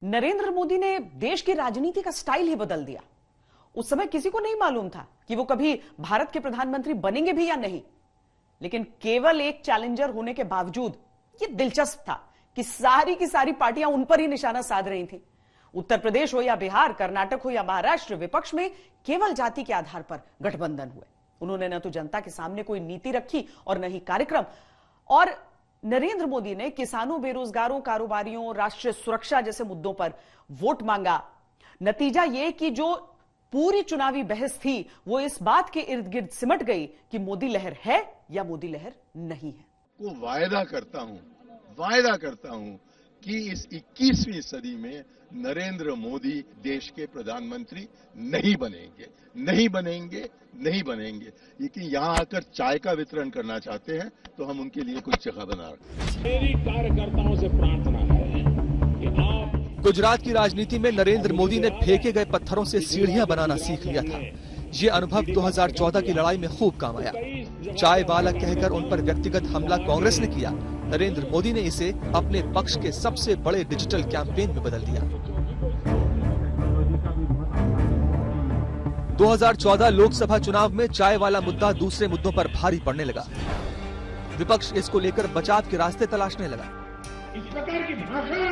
नरेंद्र मोदी ने देश की राजनीति का स्टाइल ही बदल दिया। उस समय किसी को नहीं मालूम था कि वो कभी भारत के प्रधानमंत्री बनेंगे भी या नहीं, लेकिन केवल एक चैलेंजर होने के बावजूद ये दिलचस्प था कि सारी की सारी पार्टियां उन पर ही निशाना साध रही थी। उत्तर प्रदेश हो या बिहार, कर्नाटक हो या महाराष्ट्र, विपक्ष में केवल जाति के आधार पर गठबंधन हुए। उन्होंने न तो जनता के सामने कोई नीति रखी और न ही कार्यक्रम। और नरेंद्र मोदी ने किसानों, बेरोजगारों, कारोबारियों, राष्ट्रीय सुरक्षा जैसे मुद्दों पर वोट मांगा। नतीजा यह कि जो पूरी चुनावी बहस थी वो इस बात के इर्द गिर्द सिमट गई कि मोदी लहर है या मोदी लहर नहीं है। को वायदा करता हूं कि इस 21वीं सदी में नरेंद्र मोदी देश के प्रधानमंत्री नहीं बनेंगे। लेकिन यहां आकर चाय का वितरण करना चाहते हैं तो हम उनके लिए कुछ जगह बना रहे हैं। मेरी कार्यकर्ताओं से प्रार्थना है कि आप गुजरात की राजनीति में नरेंद्र मोदी ने फेंके गए पत्थरों से सीढ़ियां बनाना सीख लिया था। ये अनुभव 2014 की लड़ाई में खूब काम आया। चाय वाला कहकर उन पर व्यक्तिगत हमला कांग्रेस ने किया। नरेंद्र मोदी ने इसे अपने पक्ष के सबसे बड़े डिजिटल कैंपेन में बदल दिया। 2014 लोकसभा चुनाव में चाय वाला मुद्दा दूसरे मुद्दों पर भारी पड़ने लगा। विपक्ष इसको लेकर बचाव के रास्ते तलाशने लगा। इस प्रकार की भाषा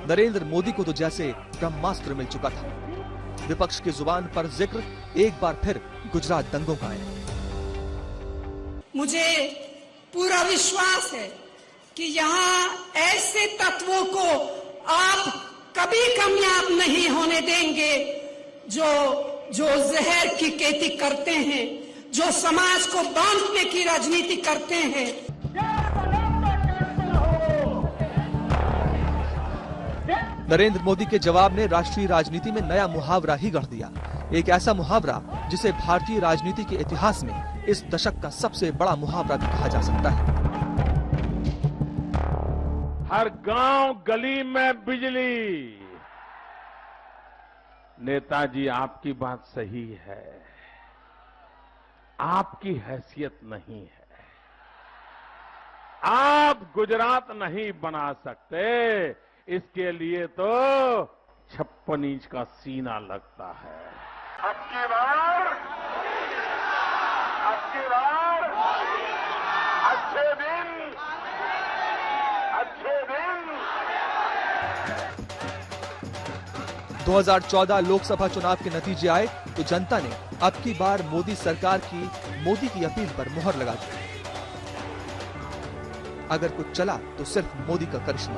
नरेंद्र मोदी को तो जैसे ब्रह्मास्त्र मिल चुका था। विपक्ष की जुबान पर जिक्र एक बार फिर गुजरात दंगों का आया। मुझे पूरा विश्वास है कि यहाँ ऐसे तत्वों को आप कभी कामयाब नहीं होने देंगे जो जहर की खेती करते हैं, जो समाज को बांटने की राजनीति करते हैं। नरेंद्र मोदी के जवाब ने राष्ट्रीय राजनीति में नया मुहावरा ही गढ़ दिया। एक ऐसा मुहावरा जिसे भारतीय राजनीति के इतिहास में इस दशक का सबसे बड़ा मुहावरा भी कहा जा सकता है। हर गांव गली में बिजली। नेताजी, आपकी बात सही है, आपकी हैसियत नहीं है। आप गुजरात नहीं बना सकते, इसके लिए तो 56 इंच का सीना लगता है। अब की बार अच्छे दिन 2014 लोकसभा चुनाव के नतीजे आए तो जनता ने अब की बार मोदी सरकार की मोदी की अपील पर मुहर लगा दी। अगर कुछ चला तो सिर्फ मोदी का करिश्मा।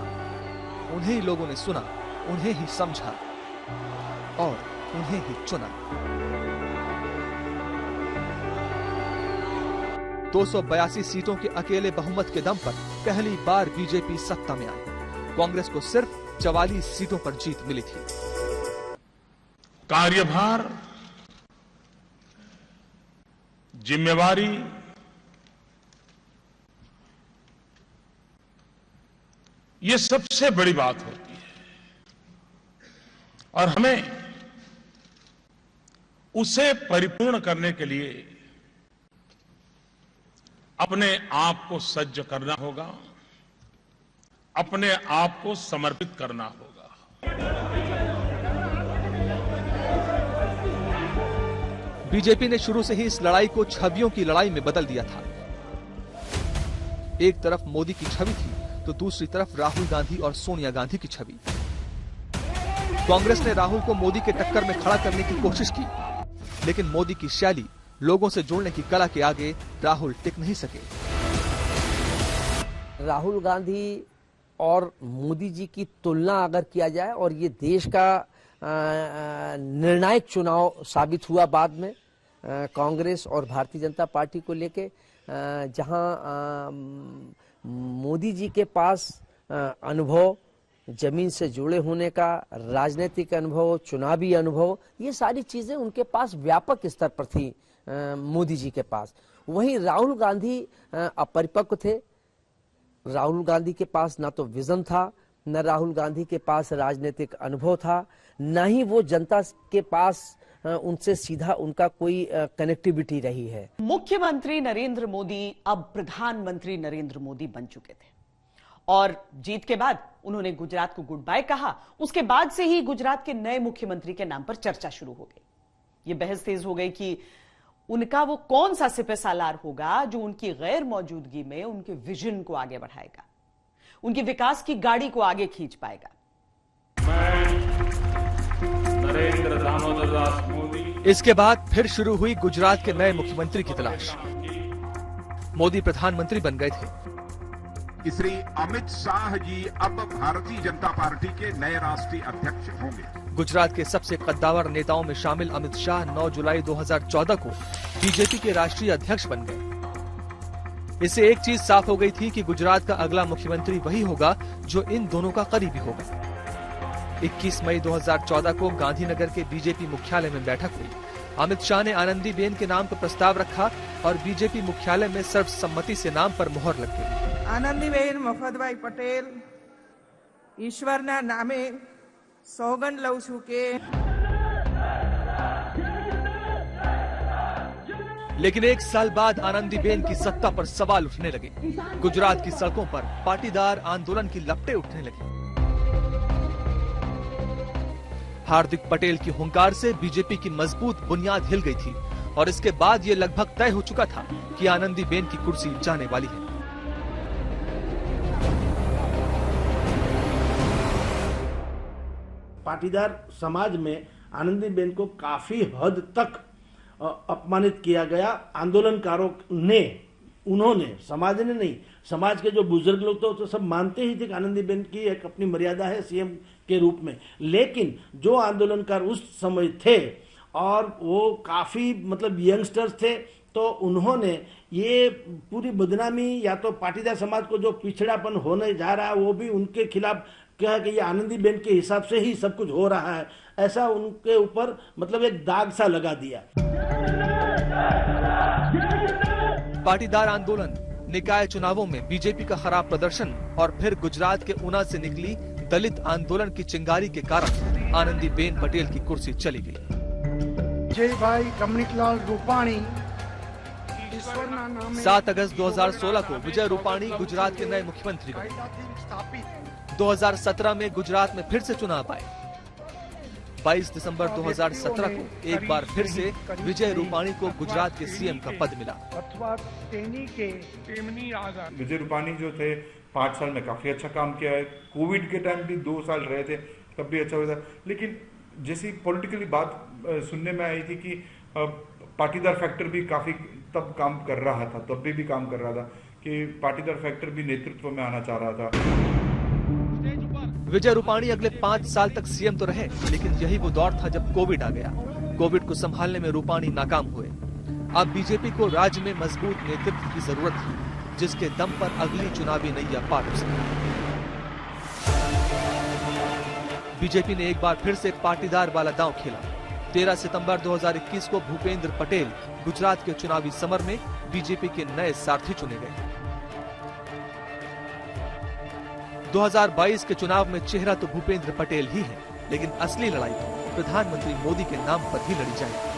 उन्हें ही लोगों ने सुना, उन्हें ही समझा और उन्हें ही चुना। 282 सीटों के अकेले बहुमत के दम पर पहली बार बीजेपी सत्ता में आई। कांग्रेस को सिर्फ 44 सीटों पर जीत मिली थी। कार्यभार, जिम्मेवारी, ये सबसे बड़ी बात होती है और हमें उसे परिपूर्ण करने के लिए अपने आप को सज्ज करना होगा, अपने आप को समर्पित करना होगा। बीजेपी ने शुरू से ही इस लड़ाई को छवियों की लड़ाई में बदल दिया था। एक तरफ मोदी की छवि थी तो दूसरी तरफ राहुल गांधी और सोनिया गांधी की छवि। कांग्रेस ने राहुल को मोदी के टक्कर में खड़ा करने की कोशिश की, लेकिन मोदी की शैली, लोगों से जोड़ने की कला के आगे राहुल टिक नहीं सके। राहुल गांधी और मोदी जी की तुलना अगर किया जाए, और ये देश का निर्णायक चुनाव साबित हुआ बाद में कांग्रेस और भारतीय जनता पार्टी को लेके, जहां मोदी जी के पास अनुभव, जमीन से जुड़े होने का राजनीतिक अनुभव, चुनावी अनुभव, ये सारी चीजें उनके पास व्यापक स्तर पर थी मोदी जी के पास। वहीं राहुल गांधी अपरिपक्व थे। राहुल गांधी के पास ना तो विजन था, न राहुल गांधी के पास राजनीतिक अनुभव था, न ही वो जनता के पास उनसे सीधा उनका कोई कनेक्टिविटी रही है। मुख्यमंत्री नरेंद्र मोदी अब प्रधानमंत्री नरेंद्र मोदी बन चुके थे और जीत के बाद उन्होंने गुजरात को गुड बाय कहा। उसके बाद से ही गुजरात के नए मुख्यमंत्री के नाम पर चर्चा शुरू हो गई। यह बहस तेज हो गई कि उनका वो कौन सा सिपह सालार होगा जो उनकी गैर मौजूदगी में उनके विजन को आगे बढ़ाएगा, उनकी विकास की गाड़ी को आगे खींच पाएगा। नरेंद्र दामोदर दास मोदी। इसके बाद फिर शुरू हुई गुजरात के नए मुख्यमंत्री की तलाश। मोदी प्रधानमंत्री बन गए थे। श्री अमित शाह जी अब भारतीय जनता पार्टी के नए राष्ट्रीय अध्यक्ष होंगे। गुजरात के सबसे कद्दावर नेताओं में शामिल अमित शाह 9 जुलाई 2014 को बीजेपी के राष्ट्रीय अध्यक्ष बन गए। इससे एक चीज साफ हो गई थी कि गुजरात का अगला मुख्यमंत्री वही होगा जो इन दोनों का करीबी होगा। 21 मई 2014 को गांधीनगर के बीजेपी मुख्यालय में बैठक हुई। अमित शाह ने आनंदीबेन के नाम पर प्रस्ताव रखा और बीजेपी मुख्यालय में सर्वसम्मति से नाम पर मोहर लग गई। आनंदीबेन मफतभाई पटेल ईश्वरना नामे सौगंध लઉં છું કે। लेकिन एक साल बाद आनंदीबेन की सत्ता पर सवाल उठने लगे। गुजरात की सड़कों पर पाटीदार आंदोलन की लपटें उठने लगी। हार्दिक पटेल की हुंकार से बीजेपी की मजबूत बुनियाद हिल गई थी और इसके बाद ये लगभग तय हो चुका था कि आनंदीबेन की कुर्सी जाने वाली है। पाटीदार समाज में आनंदीबेन को काफी हद तक अपमानित किया गया। आंदोलनकारों ने, उन्होंने, समाज ने नहीं, समाज के जो बुजुर्ग लोग तो सब मानते ही थे कि आनंदीबेन की एक अपनी मर्यादा है सीएम के रूप में। लेकिन जो आंदोलनकार उस समय थे और वो काफी मतलब यंगस्टर्स थे, तो उन्होंने ये पूरी बदनामी या तो पाटीदार समाज को जो पिछड़ापन होने जा रहा है वो भी उनके खिलाफ क्या है कि ये आनंदीबेन के हिसाब से ही सब कुछ हो रहा है, ऐसा उनके ऊपर मतलब एक दाग सा लगा दिया। पाटीदार आंदोलन, निकाय चुनावों में बीजेपी का खराब प्रदर्शन और फिर गुजरात के ऊना से निकली दलित आंदोलन की चिंगारी के कारण आनंदीबेन पटेल की कुर्सी चली गई। जय भाई कमनीलाल रूपाणी 7 अगस्त 2016 को विजय रूपाणी गुजरात के नए मुख्यमंत्री बने। 2017 में गुजरात में फिर से चुनाव आए। 22 दिसंबर 2017 को एक बार फिर से विजय रूपाणी को गुजरात के सीएम का पद मिला। विजय रूपाणी जो थे 5 साल में काफी अच्छा काम किया है। कोविड के टाइम भी 2 साल रहे थे, तब भी अच्छा हुआ था। लेकिन जैसी पॉलिटिकली बात सुनने में आई थी कि पाटीदार फैक्टर भी काफी तब काम कर रहा था, तब भी काम कर रहा था कि पाटीदार फैक्टर भी नेतृत्व में आना चाह रहा था। विजय रूपाणी अगले 5 साल तक सीएम तो रहे, लेकिन यही वो दौर था जब कोविड आ गया। कोविड को संभालने में रूपाणी नाकाम हुए। अब बीजेपी को राज्य में मजबूत नेतृत्व की जरूरत थी, जिसके दम पर अगली चुनावी नैया पार हो सके। बीजेपी ने एक बार फिर से पाटीदार वाला दांव खेला। 13 सितंबर 2021 को भूपेंद्र पटेल गुजरात के चुनावी समर में बीजेपी के नए सारथी चुने गए। 2022 के चुनाव में चेहरा तो भूपेंद्र पटेल ही है, लेकिन असली लड़ाई प्रधानमंत्री मोदी के नाम पर ही लड़ी जाएगी।